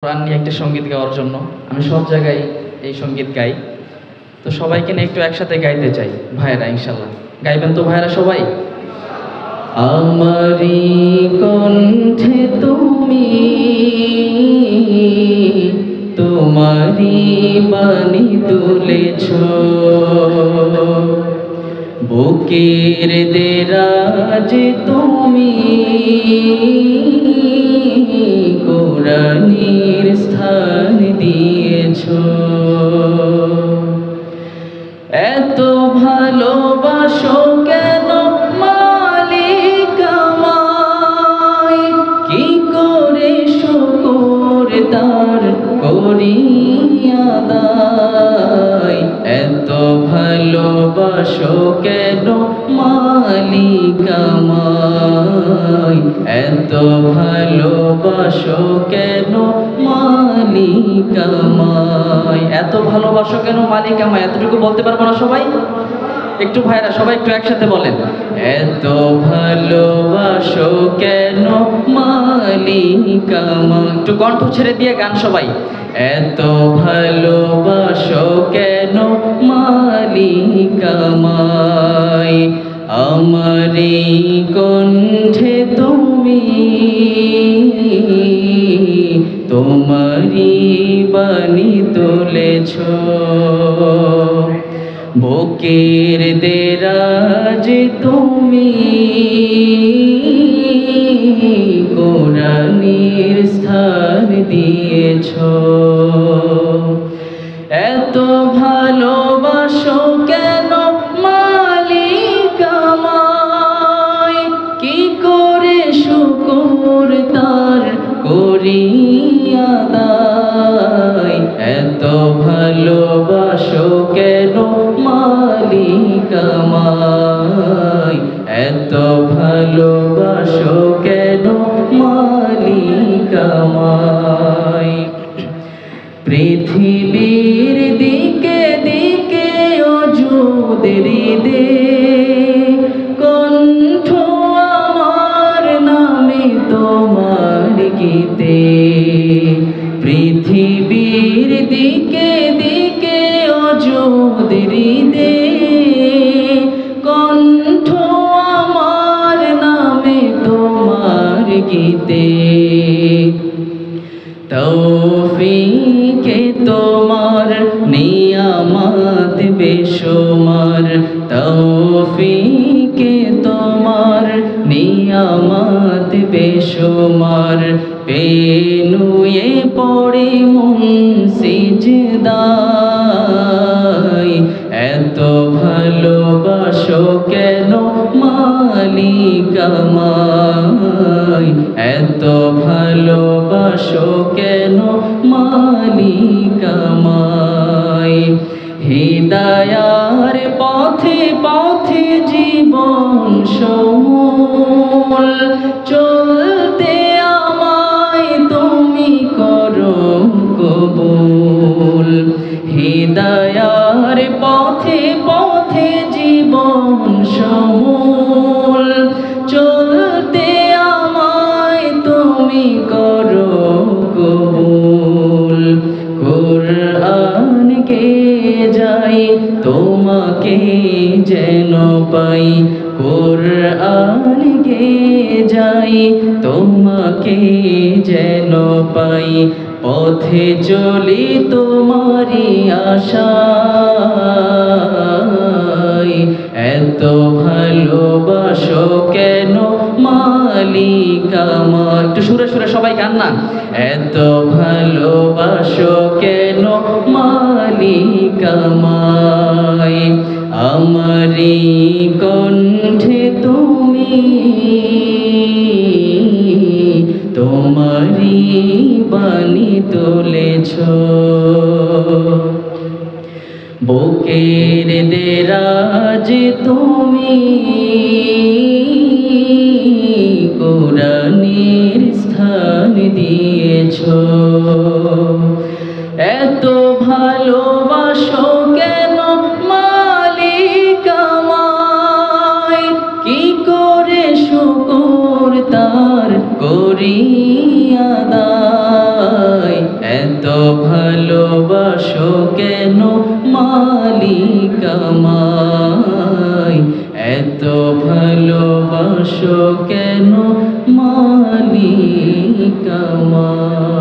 কোরআন নিয়ে একটা সঙ্গীত গাওয়ার জন্য আমি সব জায়গায় এই সঙ্গীত গাই। তো সবাইকে নিয়ে একটু একসাথে গাইতে চাই ভাইয়েরা, ইনশাল্লাহ গাইবেন তো ভাইয়েরা সবাই? আমারি কণ্ঠে তুমি তোমারি বাণী তুলেছ, বুকের দেরাজ তুমি কোরআনের স্থান দিয়েছ। এত ভালোবাসো কেন মালিক আমায়, কি করে শুকর তার করি আদায়। এত ভালোবাসো কেন মালিক আমায়, এত ভালোবাসো কেন মালিক আমায়। এত ভালোবাসো কেন মালিক আমায়, এতটুকু বলতে পারবো না সবাই? একটু ভাইরা সবাই একটু একসাথে বলেন, এত ভালোবাসো কেন মালিক আমায়। একটু কণ্ঠ ছেড়ে দিয়ে গান সবাই। এত ভালোবাসো কেন মালিক আমায়, আমারি কণ্ঠে তুমি তোমারি বাণী তুলেছ, বুকের দেরাজ তুমি কোরআনের স্থান দিয়েছ। এত ভালোবাসো কেন মালিক আমায়, কি করে শুকর তার করি আদায়। এত ভালোবাসো কেন মালিক আমায়, এত ভালোবাসো কেন মালিক আমায়। পৃথিবীর দিকে দিকে অযুদের দে কণ্ঠ আমার নামে তোমার গীতে। পৃথিবীর দিকে দিকে অযুদের দে কণ্ঠ আমার নামে তোমার গীতে। তৌফিকে তোমার নিয়ামত বেশুমার, তৌফিকে তোমার নিয়ামত বেশুমার। পেনুয়ে পড়ে মন সিজদায়, এত ভালোবাসো কেন মালিক আমায়, এত ভালোবাসো কেন মালিক আমায়। হিদায়ার পথে পথে জীবন সমূল চলতে আমায় তুমি করো কবুল। হিদায়ার পথে পথে জীবন সমূল চলতে আমায় তুমি করো কবুল। কোরআনকে যাই তোমাকে যেন পাই, কোরআনকে যাই তোমাকে যেন পাই। পথে চলি তোমারি আশায়, এত ভালোবাসো কেন মালিক আমায়। একটু সুরে সুরে সবাই গান না। এত ভালোবাসো কেন মালিক আমায়, আমারি কণ্ঠে তুমি তোমারি বাণী তুলেছ, বুকের দেরাজ তুমি কোরআনের স্থান দিয়েছ। এত ভালোবাসো কেন মালিক আমায়, কি করে শুকর তার করি আদায়। এত ভালোবাসো কেন মালিক আমায়, এত ভালোবাসো কেন মালিক আমায়।